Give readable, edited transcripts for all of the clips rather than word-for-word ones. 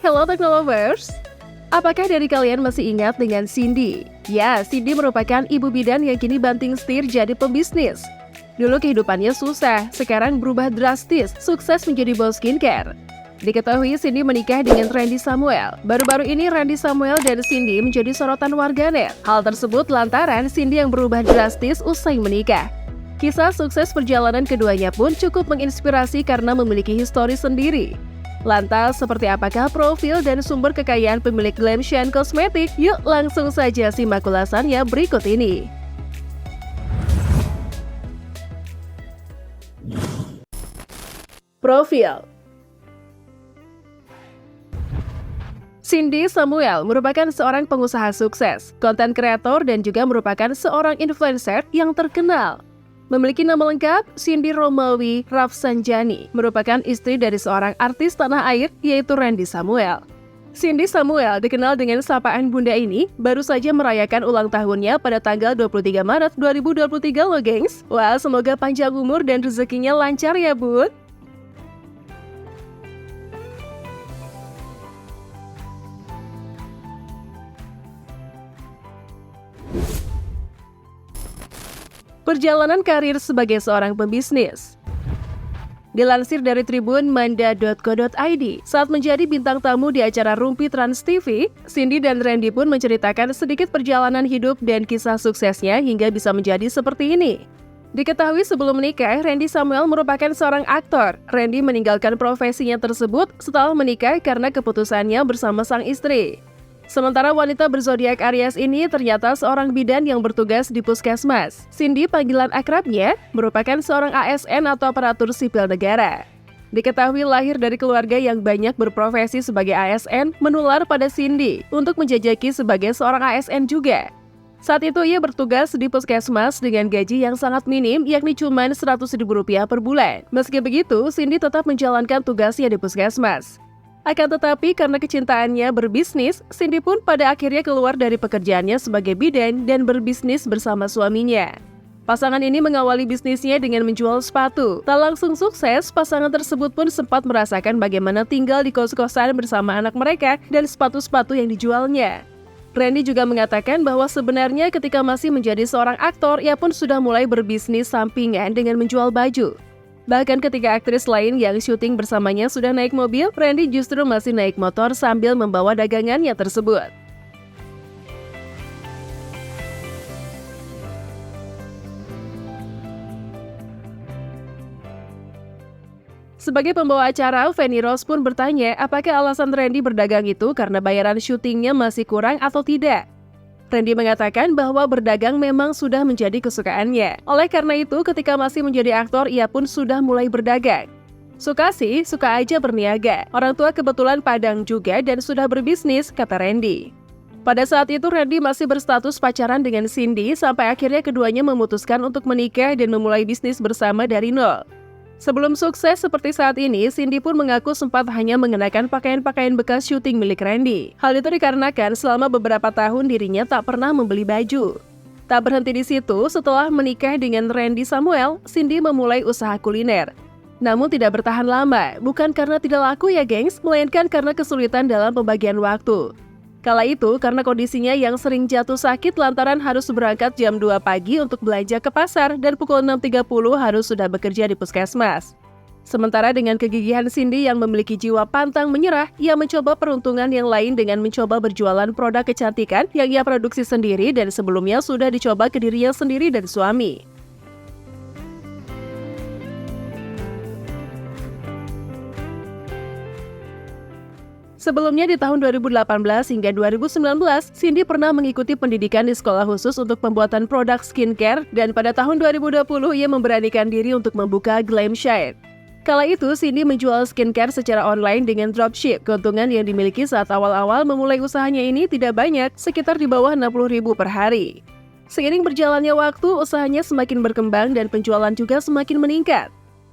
Hello Technolovers! Apakah dari kalian masih ingat dengan Cindy? Ya, Cindy merupakan ibu bidan yang kini banting setir jadi pembisnis. Dulu kehidupannya susah, sekarang berubah drastis, sukses menjadi bos skincare. Diketahui Cindy menikah dengan Randy Samuel. Baru-baru ini Randy Samuel dan Cindy menjadi sorotan warganet. Hal tersebut lantaran Cindy yang berubah drastis usai menikah. Kisah sukses perjalanan keduanya pun cukup menginspirasi karena memiliki histori sendiri. Lantas, seperti apakah profil dan sumber kekayaan pemilik Glam Shine Cosmetics? Yuk langsung saja simak ulasannya berikut ini. Profil Cindy Samuel merupakan seorang pengusaha sukses, konten kreator, dan juga merupakan seorang influencer yang terkenal. Memiliki nama lengkap, Cindy Romawi Rafsanjani, merupakan istri dari seorang artis tanah air, yaitu Randy Samuel. Cindy Samuel, dikenal dengan sapaan Bunda ini, baru saja merayakan ulang tahunnya pada tanggal 23 Maret 2023 loh gengs. Wah, semoga panjang umur dan rezekinya lancar ya bun. Perjalanan karir sebagai seorang pembisnis. Dilansir dari tribun manda.co.id, saat menjadi bintang tamu di acara Rumpi Trans TV, Cindy dan Randy pun menceritakan sedikit perjalanan hidup dan kisah suksesnya hingga bisa menjadi seperti ini. Diketahui sebelum menikah, Randy Samuel merupakan seorang aktor. Randy meninggalkan profesinya tersebut setelah menikah karena keputusannya bersama sang istri. Sementara wanita berzodiak Aries ini ternyata seorang bidan yang bertugas di puskesmas. Cindy, panggilan akrabnya, merupakan seorang ASN atau aparatur sipil negara. Diketahui lahir dari keluarga yang banyak berprofesi sebagai ASN, menular pada Cindy untuk menjajaki sebagai seorang ASN juga. Saat itu ia bertugas di puskesmas dengan gaji yang sangat minim, yakni cuma Rp100.000 per bulan. Meski begitu, Cindy tetap menjalankan tugasnya di puskesmas. Akan tetapi karena kecintaannya berbisnis, Cindy pun pada akhirnya keluar dari pekerjaannya sebagai bidan dan berbisnis bersama suaminya. Pasangan ini mengawali bisnisnya dengan menjual sepatu. Tak langsung sukses, pasangan tersebut pun sempat merasakan bagaimana tinggal di kos-kosan bersama anak mereka dan sepatu-sepatu yang dijualnya. Randy juga mengatakan bahwa sebenarnya ketika masih menjadi seorang aktor, ia pun sudah mulai berbisnis sampingan dengan menjual baju. Bahkan ketika aktris lain yang syuting bersamanya sudah naik mobil, Randy justru masih naik motor sambil membawa dagangannya tersebut. Sebagai pembawa acara, Feni Rose pun bertanya apakah alasan Randy berdagang itu karena bayaran syutingnya masih kurang atau tidak. Randy mengatakan bahwa berdagang memang sudah menjadi kesukaannya. Oleh karena itu, ketika masih menjadi aktor, ia pun sudah mulai berdagang. Suka sih, suka aja berniaga. Orang tua kebetulan Padang juga dan sudah berbisnis, kata Randy. Pada saat itu, Randy masih berstatus pacaran dengan Cindy sampai akhirnya keduanya memutuskan untuk menikah dan memulai bisnis bersama dari nol. Sebelum sukses seperti saat ini, Cindy pun mengaku sempat hanya mengenakan pakaian-pakaian bekas syuting milik Randy. Hal itu dikarenakan selama beberapa tahun dirinya tak pernah membeli baju. Tak berhenti di situ, setelah menikah dengan Randy Samuel, Cindy memulai usaha kuliner. Namun tidak bertahan lama, bukan karena tidak laku ya gengs, melainkan karena kesulitan dalam pembagian waktu. Kala itu, karena kondisinya yang sering jatuh sakit lantaran harus berangkat jam 2 pagi untuk belanja ke pasar dan pukul 6.30 harus sudah bekerja di puskesmas. Sementara dengan kegigihan Cindy yang memiliki jiwa pantang menyerah, ia mencoba peruntungan yang lain dengan mencoba berjualan produk kecantikan yang ia produksi sendiri dan sebelumnya sudah dicoba ke dirinya sendiri dan suami. Sebelumnya di tahun 2018 hingga 2019, Cindy pernah mengikuti pendidikan di sekolah khusus untuk pembuatan produk skincare dan pada tahun 2020 ia memberanikan diri untuk membuka Glam Shine. Kala itu, Cindy menjual skincare secara online dengan dropship. Keuntungan yang dimiliki saat awal-awal memulai usahanya ini tidak banyak, sekitar di bawah Rp60.000 per hari. Seiring berjalannya waktu, usahanya semakin berkembang dan penjualan juga semakin meningkat.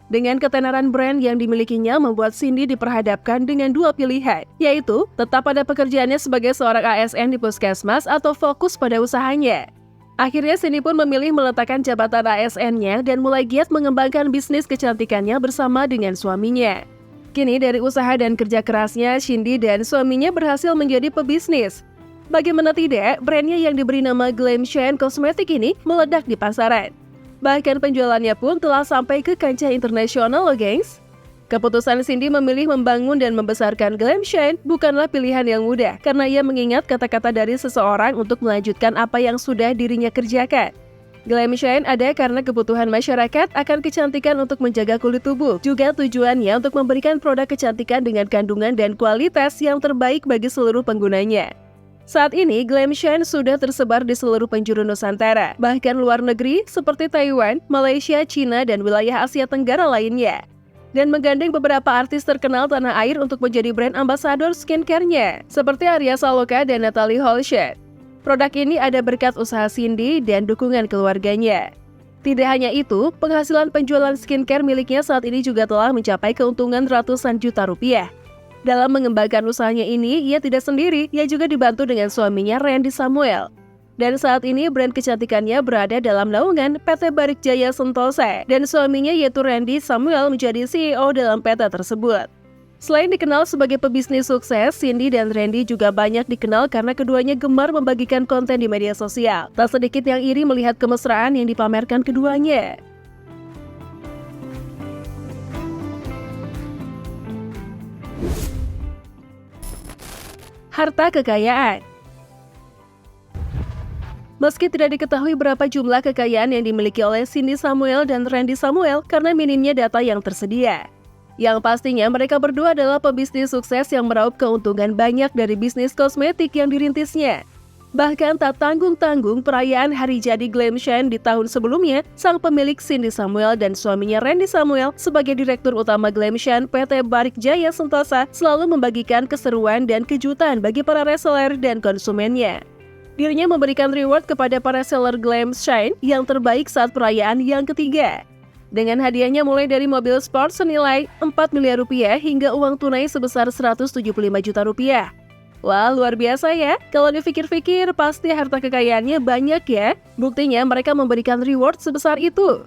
Dengan ketenaran brand yang dimilikinya membuat Cindy diperhadapkan dengan dua pilihan, yaitu tetap pada pekerjaannya sebagai seorang ASN di puskesmas atau fokus pada usahanya. Akhirnya Cindy pun memilih meletakkan jabatan ASN-nya dan mulai giat mengembangkan bisnis kecantikannya bersama dengan suaminya. Kini dari usaha dan kerja kerasnya, Cindy dan suaminya berhasil menjadi pebisnis. Bagaimana tidak, brandnya yang diberi nama Glam Shine Cosmetic ini meledak di pasaran. Bahkan penjualannya pun telah sampai ke kancah internasional loh gengs. Keputusan Cindy memilih membangun dan membesarkan Glam Shine bukanlah pilihan yang mudah karena ia mengingat kata-kata dari seseorang untuk melanjutkan apa yang sudah dirinya kerjakan. Glam Shine ada karena kebutuhan masyarakat akan kecantikan untuk menjaga kulit tubuh. Juga tujuannya untuk memberikan produk kecantikan dengan kandungan dan kualitas yang terbaik bagi seluruh penggunanya. Saat ini, Glam Shine sudah tersebar di seluruh penjuru Nusantara, bahkan luar negeri seperti Taiwan, Malaysia, Cina, dan wilayah Asia Tenggara lainnya. Dan menggandeng beberapa artis terkenal tanah air untuk menjadi brand ambasador skincare-nya, seperti Arya Saloka dan Natalie Holscher. Produk ini ada berkat usaha Cindy dan dukungan keluarganya. Tidak hanya itu, penghasilan penjualan skincare miliknya saat ini juga telah mencapai keuntungan ratusan juta rupiah. Dalam mengembangkan usahanya ini, ia tidak sendiri, ia juga dibantu dengan suaminya Randy Samuel. Dan saat ini brand kecantikannya berada dalam naungan PT Barik Jaya Sentosa dan suaminya yaitu Randy Samuel menjadi CEO dalam PT tersebut. Selain dikenal sebagai pebisnis sukses, Cindy dan Randy juga banyak dikenal karena keduanya gemar membagikan konten di media sosial. Tak sedikit yang iri melihat kemesraan yang dipamerkan keduanya. Harta kekayaan. Meski tidak diketahui berapa jumlah kekayaan yang dimiliki oleh Cindy Samuel dan Randy Samuel karena minimnya data yang tersedia. Yang pastinya mereka berdua adalah pebisnis sukses yang meraup keuntungan banyak dari bisnis kosmetik yang dirintisnya. Bahkan tak tanggung-tanggung perayaan hari jadi Glam Shine di tahun sebelumnya, sang pemilik Cindy Samuel dan suaminya Randy Samuel sebagai Direktur Utama Glam Shine PT Barik Jaya Sentosa selalu membagikan keseruan dan kejutan bagi para reseller dan konsumennya. Dirinya memberikan reward kepada para seller Glam Shine yang terbaik saat perayaan yang ketiga. Dengan hadiahnya mulai dari mobil sport senilai 4 miliar rupiah hingga uang tunai sebesar 175 juta rupiah. Wah, luar biasa ya. Kalau dipikir-pikir, pasti harta kekayaannya banyak ya. Buktinya mereka memberikan reward sebesar itu.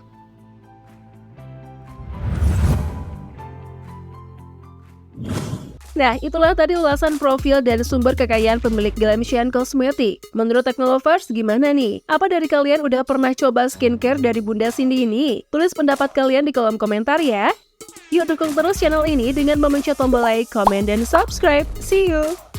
Nah, itulah tadi ulasan profil dan sumber kekayaan pemilik Glam Shine Cosmetic. Menurut Teknolovers, gimana nih? Apa dari kalian udah pernah coba skincare dari Bunda Cindy ini? Tulis pendapat kalian di kolom komentar ya. Yuk dukung terus channel ini dengan memencet tombol like, komen, dan subscribe. See you!